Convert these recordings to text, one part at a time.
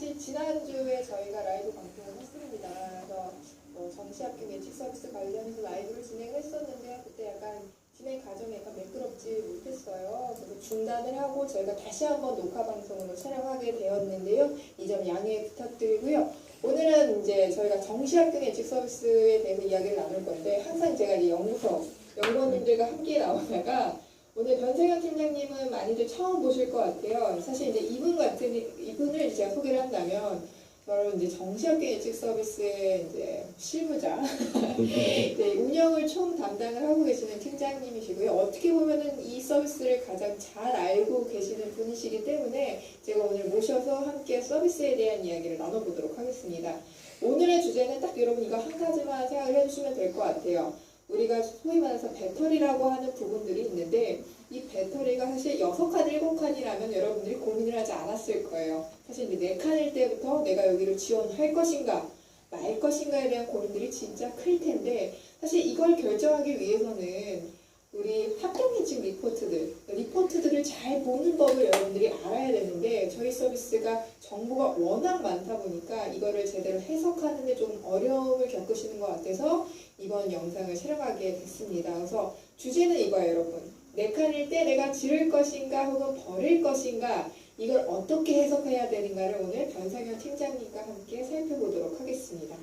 사실 지난주에 저희가 라이브 방송을 했습니다. 그래서 정시학교 예측 서비스 관련해서 라이브를 진행을 했었는데요. 그때 약간 진행 과정이 약간 매끄럽지 못했어요. 그래서 중단을 하고 저희가 다시 한번 녹화 방송으로 촬영하게 되었는데요. 이 점 양해 부탁드리고요. 오늘은 이제 저희가 정시학교 예측 서비스에 대해서 이야기를 나눌 건데, 항상 제가 이 연구소 연구원님들과 함께 나오다가 오늘 변세경 팀장님은 많이들 처음 보실 것 같아요. 사실 이제 이분을 제가 소개를 한다면 바로 이제 정시학교 예측 서비스의 이제 실무자, 네, 운영을 총 담당을 하고 계시는 팀장님이시고요. 어떻게 보면은 이 서비스를 가장 잘 알고 계시는 분이시기 때문에 제가 오늘 모셔서 함께 서비스에 대한 이야기를 나눠보도록 하겠습니다. 오늘의 주제는 딱 여러분 이거 한 가지만 생각을 해주시면 될 것 같아요. 우리가 소위 말해서 배터리라고 하는 부분들이 있는데, 이 배터리가 사실 6칸, 7칸이라면 여러분들이 고민을 하지 않았을 거예요. 사실 이제 4칸일 때부터 내가 여기를 지원할 것인가 말 것인가에 대한 고민들이 진짜 클 텐데, 사실 이걸 결정하기 위해서는 우리 합격 예측 리포트들을 잘 보는 법을 여러분들이 알아야 되는데, 저희 서비스가 정보가 워낙 많다 보니까 이거를 제대로 해석하는데 좀 어려움을 겪으시는 것 같아서 이번 영상을 촬영하게 됐습니다. 그래서 주제는 이거예요, 여러분. 4칸일 때 내가 지를 것인가 혹은 버릴 것인가, 이걸 어떻게 해석해야 되는가를 오늘 변상현 팀장님과 함께 살펴보도록 하겠습니다.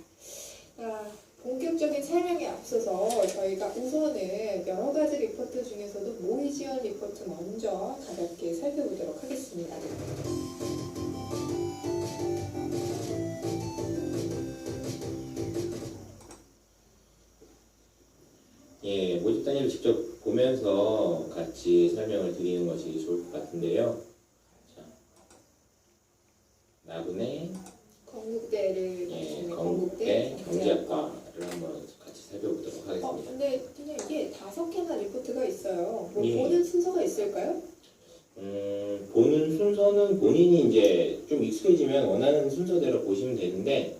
본격적인 설명에 앞서서 저희가 우선은 여러 가지 리포트 중에서도 모의 지원 리포트 먼저 가볍게 살펴보도록 하겠습니다. 예, 모집 단위를 직접 보면서 같이 설명을 드리는 것이 좋을 것 같은데요. 자, 나군의 건국대를 건국대 경제학과를 한번 같이 살펴보도록 하겠습니다. 근데 그냥 이게 5개나 리포트가 있어요. 뭐 예. 보는 순서가 있을까요? 보는 순서는 본인이 이제 좀 익숙해지면 원하는 순서대로 보시면 되는데,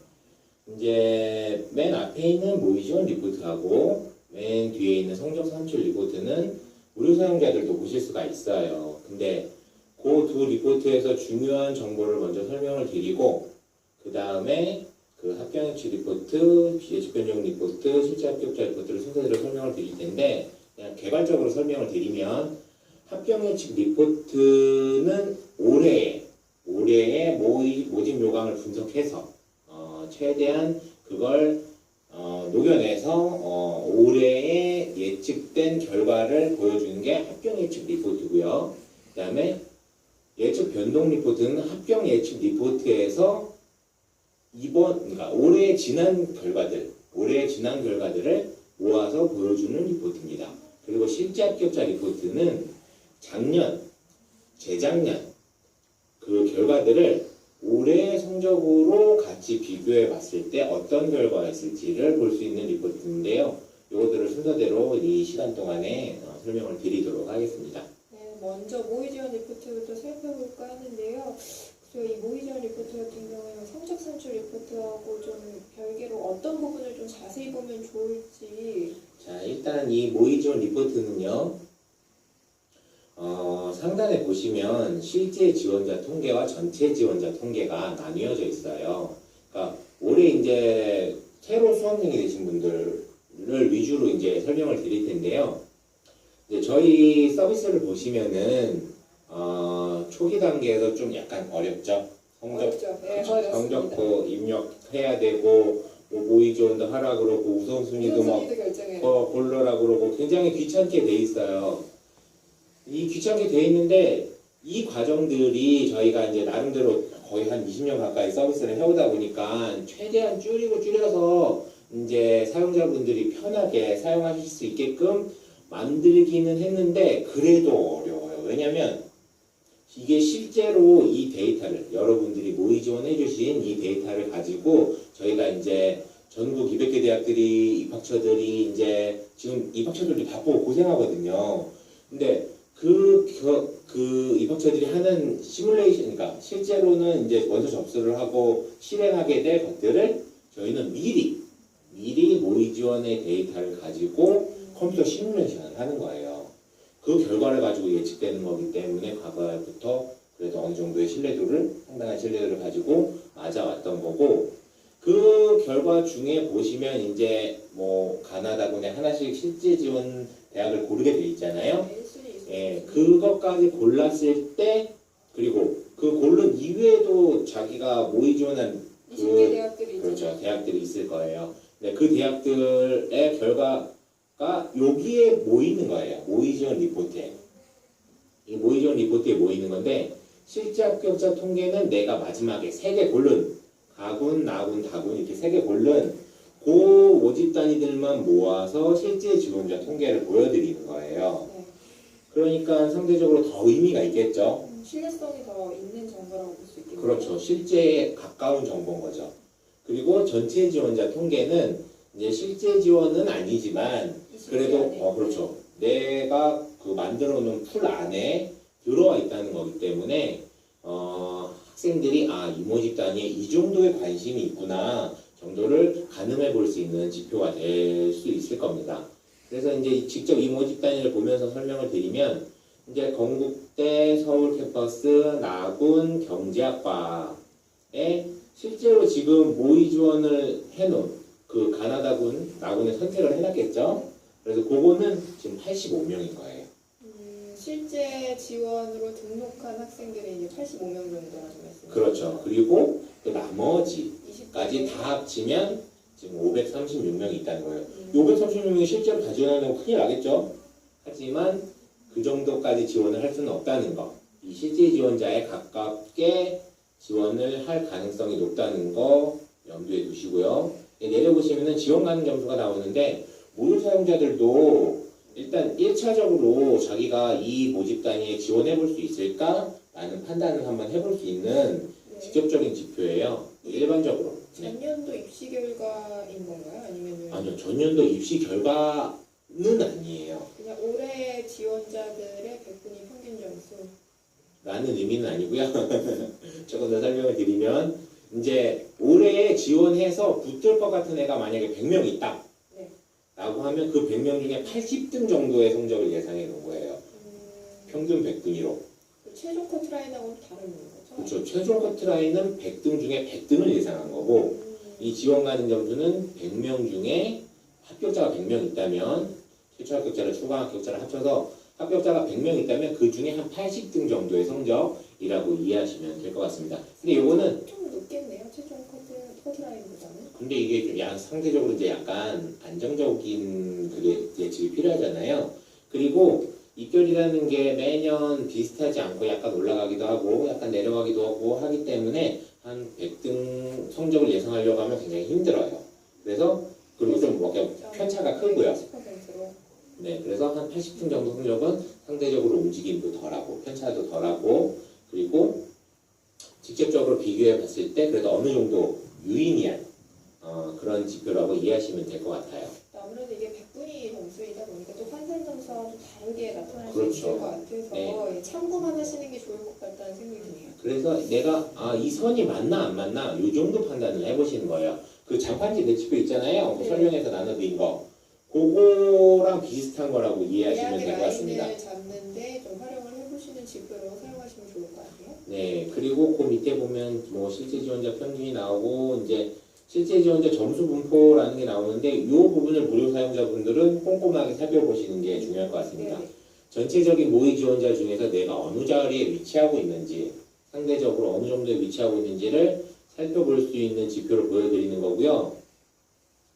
이제 맨 앞에 있는 모의 지원 리포트하고 맨 뒤에 있는 성적 산출 리포트는 무료 사용자들도 보실 수가 있어요. 근데 그 두 리포트에서 중요한 정보를 먼저 설명을 드리고, 그 다음에 그 합격 예측 리포트, 예측 변경 리포트, 실제 합격자 리포트를 순서대로 설명을 드릴 텐데, 그냥 개괄적으로 설명을 드리면, 합격 예측 리포트는 올해의 모집 요강을 분석해서 최대한 그걸 녹여내서 올해의 예측된 결과를 보여주는 게 합격 예측 리포트고요. 그 다음에 예측 변동 리포트는 합격 예측 리포트에서 그러니까 올해의 지난 결과들을 모아서 보여주는 리포트입니다. 그리고 실제 합격자 리포트는 작년, 재작년 그 결과들을 올해 성적으로 같이 비교해 봤을 때 어떤 결과가 있을지를 볼 수 있는 리포트인데요. 이것들을 순서대로 이 시간 동안에 설명을 드리도록 하겠습니다. 네, 먼저 모의 지원 리포트부터 살펴볼까 하는데요. 이 모의 지원 리포트 같은 경우에는 성적 산출 리포트하고 좀 별개로 어떤 부분을 좀 자세히 보면 좋을지. 자, 일단 이 모의 지원 리포트는요, 상단에 보시면 실제 지원자 통계와 전체 지원자 통계가 나뉘어져 있어요. 그러니까 올해 이제 새로 수험생이 되신 분들을 위주로 이제 설명을 드릴 텐데요. 이제 저희 서비스를 보시면은 초기 단계에서 좀 약간 어렵죠. 성적표 입력해야 되고, 뭐 모의 지원도 하라 그러고 우선순위도 막 고르라 그러고 굉장히 귀찮게 돼 있어요. 이 귀찮게 돼 있는데, 이 과정들이 저희가 이제 나름대로 거의 한 20년 가까이 서비스를 해오다 보니까 최대한 줄여서 이제 사용자분들이 편하게 사용하실 수 있게끔 만들기는 했는데, 그래도 어려워요. 왜냐면 이게 실제로 이 데이터를, 여러분들이 모의 지원해 주신 이 데이터를 가지고 저희가 이제 전국 200개 대학들이 입학처들이 이제 지금 입학처들도 바쁘고 고생하거든요. 근데 그 입학처들이 하는 시뮬레이션, 그러니까 실제로는 이제 먼저 접수를 하고 실행하게 될 것들을 저희는 미리 모의 지원의 데이터를 가지고 컴퓨터 시뮬레이션을 하는 거예요. 그 결과를 가지고 예측되는 거기 때문에 과거부터 그래도 어느 정도의 상당한 신뢰도를 가지고 맞아왔던 거고, 그 결과 중에 보시면 이제 뭐 가나다군에 하나씩 실제 지원 대학을 고르게 돼 있잖아요. 네, 1순위, 2순위. 예, 그것까지 골랐을 때, 그리고 그 고른 이외에도 자기가 모의 지원한 20개 대학들이 있죠. 그렇죠, 대학들이 있을 거예요. 네, 그 대학들의 결과가 여기에 모이는 거예요. 모의 지원 리포트에. 이 모의 지원 리포트에 모이는 건데, 실제 합격자 통계는 내가 마지막에 3개 고른 가군, 나군, 다군 이렇게 3개 고른 그 모집 단위들만 모아서 실제 지원자 통계를 보여드리는 거예요. 네. 그러니까 상대적으로 더 의미가 있겠죠. 신뢰성이 더 있는 정보라고 볼 수 있겠네요. 그렇죠. 실제에 가까운 정보인 거죠. 그리고 전체 지원자 통계는 이제 실제 지원은 아니지만 20개 그래도 안에. 그렇죠. 내가 그 만들어 놓은 풀 안에 들어와 있다는 거기 때문에 학생들이 이 모집 단위에 이 정도의 관심이 있구나 정도를 가늠해 볼 수 있는 지표가 될 수 있을 겁니다. 그래서 이제 직접 이 모집 단위를 보면서 설명을 드리면 이제 건국대, 서울 캠퍼스, 나군, 경제학과에 실제로 지금 모의 지원을 해놓은 그 가나다군, 나군에 선택을 해놨겠죠. 그래서 그거는 지금 85명인 거예요. 실제 지원으로 등록한 학생들이 이제 85명 정도라는 말씀이죠. 그렇죠. 그리고 그 나머지까지 20개. 다 합치면 지금 536명이 있다는 거예요. 536명이 실제로 다 지원하면 큰일 나겠죠. 하지만 그 정도까지 지원을 할 수는 없다는 거. 이 실제 지원자에 가깝게 지원을 할 가능성이 높다는 거 염두에 두시고요. 내려보시면은 지원 가능 점수가 나오는데 모의 사용자들도 일단 1차적으로 자기가 이 모집 단위에 지원해 볼 수 있을까? 라는 판단을 한번 해볼 수 있는 네. 직접적인 지표예요. 일반적으로. 네. 전년도 입시 결과인 건가요? 아니면 아니요. 전년도 입시 결과는 아니에요. 그냥 올해 지원자들의 100분위 평균 점수. 라는 의미는 아니고요. 조금 더 설명을 드리면 이제 올해 지원해서 붙을 것 같은 애가 만약에 100명 있다. 네. 라고 하면 그 100명 중에 80등 정도의 성적을 예상해 놓은 거예요. 평균 100분위로. 그 최종 커트라인하고는 다른 거죠? 그렇죠. 최종 커트라인은 100등 중에 100등을 예상한 거고 이 지원 가능 점수는 100명 중에 합격자가 100명 있다면 최초 합격자를 추가 합격자를 합쳐서 합격자가 100명 있다면 그 중에 한 80등 정도의 성적이라고 이해하시면 될 것 같습니다. 근데 이거는 좀 높겠네요. 최종 커트라인보다는. 근데 이게 좀 상대적으로 이제 약간 안정적인 그게 예측이 필요하잖아요. 그리고 입결이라는 게 매년 비슷하지 않고 약간 올라가기도 하고 약간 내려가기도 하고 하기 때문에 한 100등 성적을 예상하려고 하면 굉장히 힘들어요. 그래서 그리고 좀 편차가 크고요. 10%로. 네, 그래서 한 80등 정도 성적은 상대적으로 움직임도 덜하고 편차도 덜하고 그리고 직접적으로 비교해 봤을 때 그래도 어느 정도 유의미한 그런 지표라고 이해하시면 될 것 같아요. 아무래도 이게 100분위 점수이다 보니까 또 환산 점수와 좀 다르게 나타날 그렇죠. 수 있을 것 같아서 네. 참고만 하시는 게 좋을 것 같다는 생각이 드네요. 그래서 내가 이 선이 맞나 안 맞나 이 정도 판단을 해보시는 거예요. 그 장판지 대치표 있잖아요. 그 네. 설명해서 나눠드린 거. 그거랑 비슷한 거라고 이해하시면 대학의 될 것 같습니다. 라인을 잡는데 좀 활용을 해보시는 지표로 사용하시면 좋을 것 같아요. 네, 그리고 그 밑에 보면 뭐 실제 지원자 평균이 나오고 이제 실제 지원자 점수 분포라는 게 나오는데 이 부분을 무료 사용자분들은 꼼꼼하게 살펴보시는 게 중요할 것 같습니다. 네. 전체적인 모의 지원자 중에서 내가 어느 자리에 위치하고 있는지 상대적으로 어느 정도에 위치하고 있는지를 살펴볼 수 있는 지표를 보여드리는 거고요.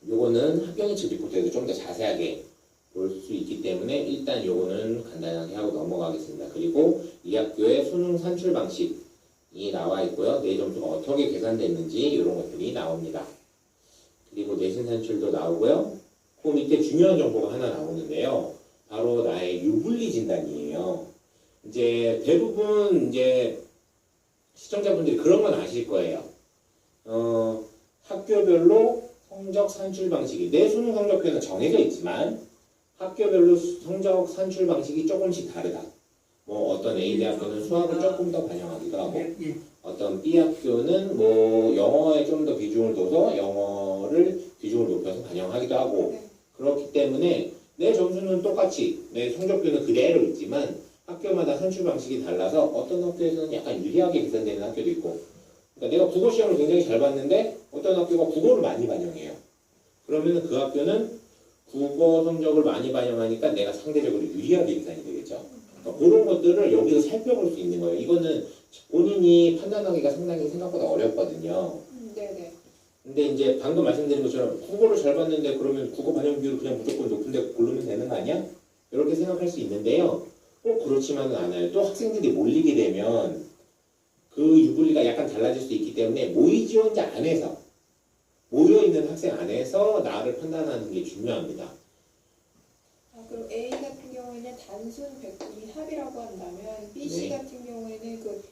요거는 학교 예측 리포트에도 좀 더 자세하게 볼 수 있기 때문에 일단 요거는 간단하게 하고 넘어가겠습니다. 그리고 이 학교의 수능 산출 방식이 나와 있고요. 내 점수가 어떻게 계산됐는지 이런 것들이 나옵니다. 그리고 내신 산출도 나오고요. 그 밑에 중요한 정보가 하나 나오는데요. 바로 나의 유불리 진단이에요. 이제 대부분 이제 시청자분들이 그런 건 아실 거예요. 학교별로 성적 산출 방식이 내 수능 성적표는 정해져 있지만 학교별로 성적 산출 방식이 조금씩 다르다. 뭐 어떤 A 대학교는 수학을 조금 더 반영하기도 하고 어떤 B 학교는 뭐 영어에 좀 더 비중을 둬서 영어를 비중을 높여서 반영하기도 하고 네. 그렇기 때문에 내 점수는 똑같이 내 성적표는 그대로 있지만 학교마다 산출 방식이 달라서 어떤 학교에서는 약간 유리하게 계산되는 학교도 있고 그러니까 내가 국어 시험을 굉장히 잘 봤는데 어떤 학교가 국어를 많이 반영해요. 그러면 그 학교는 국어 성적을 많이 반영하니까 내가 상대적으로 유리하게 계산이 되겠죠. 그러니까 그런 것들을 여기서 살펴볼 수 있는 거예요. 이거는 본인이 판단하기가 상당히 생각보다 어렵거든요. 네네. 근데 이제 방금 말씀드린 것처럼 국어를 잘 봤는데 그러면 국어 반영 비율을 그냥 무조건 높은데 고르면 되는 거 아니야? 이렇게 생각할 수 있는데요. 꼭 그렇지만은 않아요. 또 학생들이 몰리게 되면 그 유불리가 약간 달라질 수 있기 때문에 모의 지원자 안에서 모여있는 학생 안에서 나를 판단하는 게 중요합니다. 그럼 A 같은 경우에는 단순 백분위 합이라고 한다면 BC 네. 같은 경우에는 그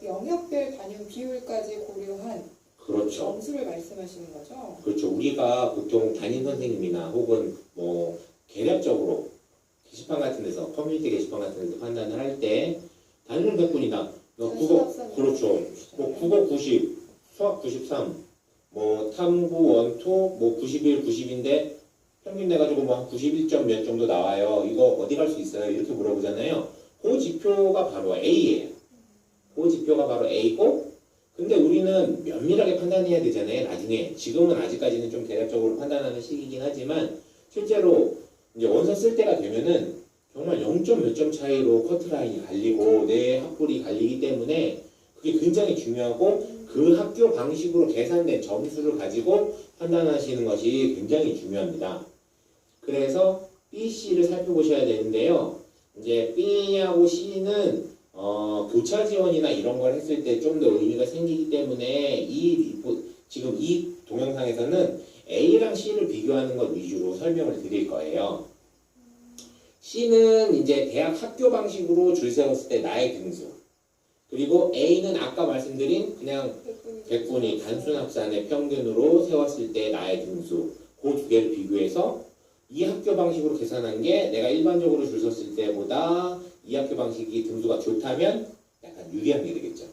영역별 반영 비율까지 고려한 그렇죠. 점수를 말씀하시는 거죠? 그렇죠. 우리가 보통 담임 선생님이나 혹은 뭐 개략적으로 게시판 같은 데서 커뮤니티 게시판 같은 데서 판단을 할 때 단순 백분이다. 국어 그렇죠. 뭐 국어 90, 수학 93, 뭐 탐구 원토 뭐 91, 90인데 평균 내가지고 뭐 한 91점 몇 정도 나와요. 이거 어디 갈 수 있어요? 이렇게 물어보잖아요. 그 지표가 바로 A예요. 그 지표가 바로 A고 근데 우리는 면밀하게 판단해야 되잖아요. 나중에 지금은 아직까지는 좀 대략적으로 판단하는 시기이긴 하지만 실제로 이제 원서 쓸 때가 되면은 정말 0점 몇 점 차이로 커트라인이 갈리고 내 학벌이 갈리기 때문에 그게 굉장히 중요하고 그 학교 방식으로 계산된 점수를 가지고 판단하시는 것이 굉장히 중요합니다. 그래서 B, C를 살펴보셔야 되는데요. 이제 B하고 C는 교차 지원이나 이런 걸 했을 때 좀 더 의미가 생기기 때문에 지금 이 동영상에서는 A랑 C를 비교하는 것 위주로 설명을 드릴 거예요. C는 이제 대학 학교 방식으로 줄 세웠을 때 나의 등수. 그리고 A는 아까 말씀드린 그냥 백분위 단순 합산의 평균으로 세웠을 때 나의 등수. 그 두 개를 비교해서 이 학교 방식으로 계산한 게 내가 일반적으로 줄 섰을 때보다 이 학교 방식이 등수가 좋다면 약간 유리한 게 되겠죠.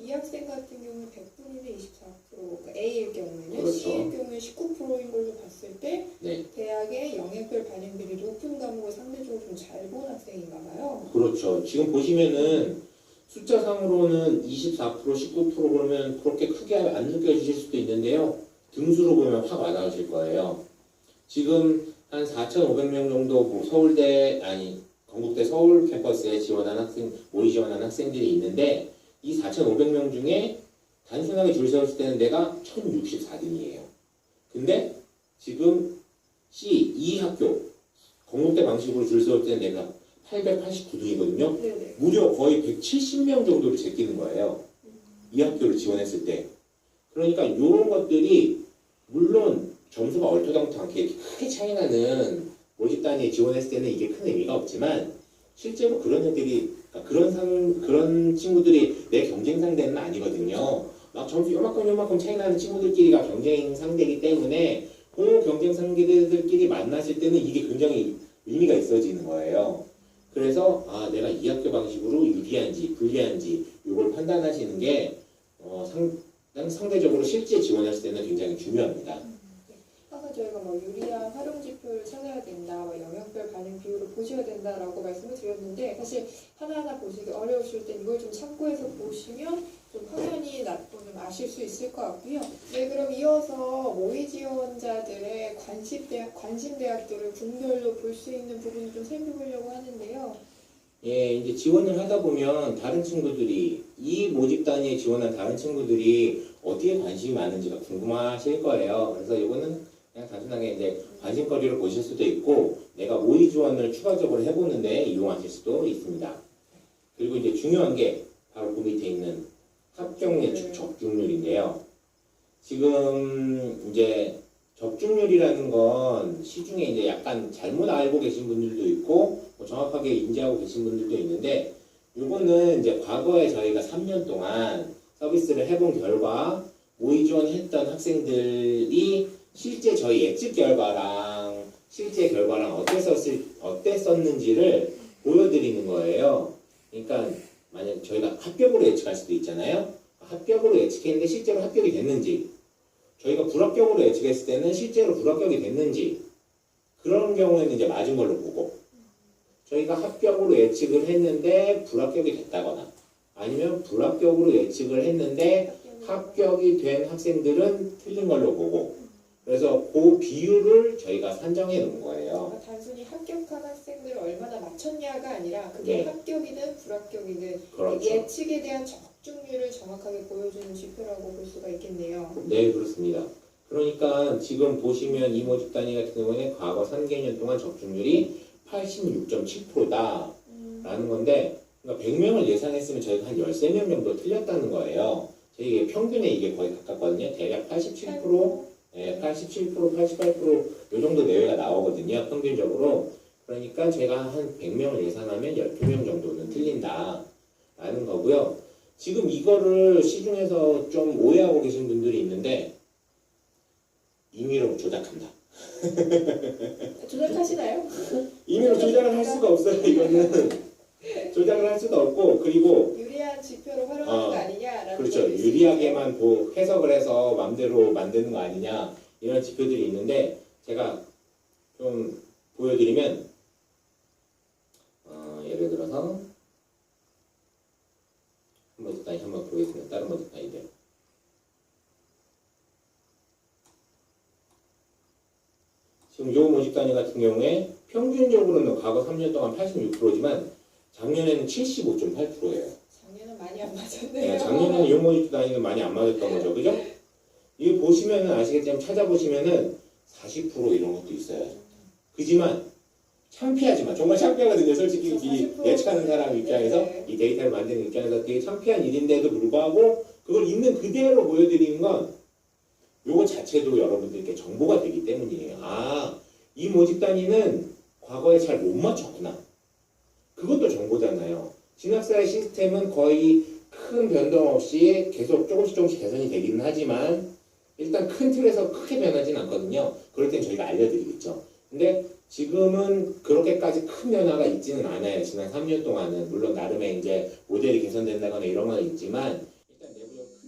이 학생 같은 경우는 100분위는 24%, 그러니까 A일 경우에는 그렇죠. C일 경우에 19%인 걸로 봤을 때 네. 대학의 영역별 반영률이 높은 과목을 상대적으로 좀 잘 본 학생인가 봐요. 그렇죠. 지금 보시면은 숫자상으로는 24%, 19% 그러면 그렇게 크게 안 느껴지실 수도 있는데요. 등수로 보면 확 와닿으실 거예요. 지금 한 4,500명 정도 뭐 서울대 아니 건국대 서울 캠퍼스에 지원한 학생 모의 지원한 학생들이 있는데 이 4,500명 중에 단순하게 줄 세웠을 때는 내가 1,064등이에요. 근데 지금 C 이 학교 건국대 방식으로 줄 세울 때는 내가 889등이거든요. 네네. 무려 거의 170명 정도를 제끼는 거예요. 이 학교를 지원했을 때. 그러니까 이런 것들이 물론 점수가 얼토당토 않게 크게 차이나는 모집 단위에 지원했을 때는 이게 큰 의미가 없지만 실제로 그런 애들이 그런 친구들이 내 경쟁 상대는 아니거든요. 막 점수 요만큼 차이 나는 친구들끼리가 경쟁 상대이기 때문에 그 경쟁 상대들끼리 만났을 때는 이게 굉장히 의미가 있어지는 거예요. 그래서 내가 이 학교 방식으로 유리한지 불리한지 이걸 판단하시는 게 상대적으로 실제 지원했을 때는 굉장히 중요합니다. 아까 저희가 뭐 유리한 활용 지표를 찾아야 된다, 뭐 영역별 반영 비율을 보셔야 된다라고 말씀을 드렸는데 사실 하나하나 보시기 어려우실 땐 이걸 좀 참고해서 보시면 좀 확연히 좀 아실 수 있을 것 같고요. 네, 그럼 이어서 모의 지원자들의 관심 대학들을 분별로 볼 수 있는 부분을 좀 살펴보려고 하는데요. 예, 이제 지원을 하다 보면 다른 친구들이 이 모집 단위에 지원한 다른 친구들이 어디에 관심이 많은지가 궁금하실 거예요. 그래서 이거는 그냥 단순하게 이제 관심거리를 보실 수도 있고 내가 모의 지원을 추가적으로 해보는데 이용하실 수도 있습니다. 그리고 이제 중요한 게 바로 그 밑에 있는 합격 예측 적중률인데요. 지금 이제 적중률이라는 건 시중에 이제 약간 잘못 알고 계신 분들도 있고 뭐 정확하게 인지하고 계신 분들도 있는데 이거는 이제 과거에 저희가 3년 동안 서비스를 해본 결과 모의 지원했던 학생들이 실제 저희 예측 결과랑 실제 결과랑 어땠었는지를 보여드리는 거예요. 그러니까 만약 저희가 합격으로 예측할 수도 있잖아요. 합격으로 예측했는데 실제로 합격이 됐는지 저희가 불합격으로 예측했을 때는 실제로 불합격이 됐는지 그런 경우에는 이제 맞은 걸로 보고 저희가 합격으로 예측을 했는데 불합격이 됐다거나 아니면 불합격으로 예측을 했는데 합격이 된 학생들은 틀린 걸로 보고 그래서 그 비율을 저희가 산정해 놓은 거예요. 그러니까 단순히 합격한 학생들을 얼마나 맞췄냐가 아니라 그게 네. 합격이든 불합격이든 그렇죠. 예측에 대한 적중률을 정확하게 보여주는 지표라고 볼 수가 있겠네요. 네, 그렇습니다. 그러니까 지금 보시면 이모 집단위 같은 경우에는 과거 3개년 동안 적중률이 86.7%다 라는 건데 그러니까 100명을 예상했으면 저희가 한 13명 정도 틀렸다는 거예요. 저희 평균에 이게 거의 가깝거든요. 대략 87%, 87%, 88%요 정도 내외가 나오거든요. 평균적으로. 그러니까 제가 한 100명을 예상하면 12명 정도는 틀린다 라는 거고요. 지금 이거를 시중에서 좀 오해하고 계신 분들이 있는데 임의로 조작한다. 조작하시나요? 임의로 조작을 할 수가 없어요. 이거는 조작을 할 수도 없고 그리고 유리한 지표로 활용하는 거 아니냐라는 그렇죠. 것도 있을 유리하게만 해석을 해서 마음대로 만드는 거 아니냐 이런 지표들이 있는데 제가 좀 보여드리면 예를 들어서 한번 보겠습니다. 다른 모집단위들. 지금 요 모집단위 같은 경우에 평균적으로는 과거 3년 동안 86%지만 작년에는 75.8%예요. 작년은 많이 안 네, 맞았네요. 작년에는 요 모집단위는 많이 안 맞았던 거죠. 그죠? 이거 보시면은 아시겠지만 찾아보시면은 40% 이런 것도 있어요. 그지만 창피하지만 정말 창피하거든요. 솔직히 이 40% 예측하는 사람 입장에서 네. 이 데이터를 만드는 입장에서 되게 창피한 일인데도 불구하고 그걸 있는 그대로 보여드리는 건 요거 자체도 여러분들께 정보가 되기 때문이에요. 아, 이 모집 단위는 과거에 잘 못 맞췄구나. 그것도 정보잖아요. 진학사의 시스템은 거의 큰 변동 없이 계속 조금씩 개선이 되기는 하지만 일단 큰 틀에서 크게 변하진 않거든요. 그럴 땐 저희가 알려드리겠죠. 근데 지금은 그렇게까지 큰 변화가 있지는 않아요. 지난 3년 동안은 물론 나름의 이제 모델이 개선된다거나 이런 건 있지만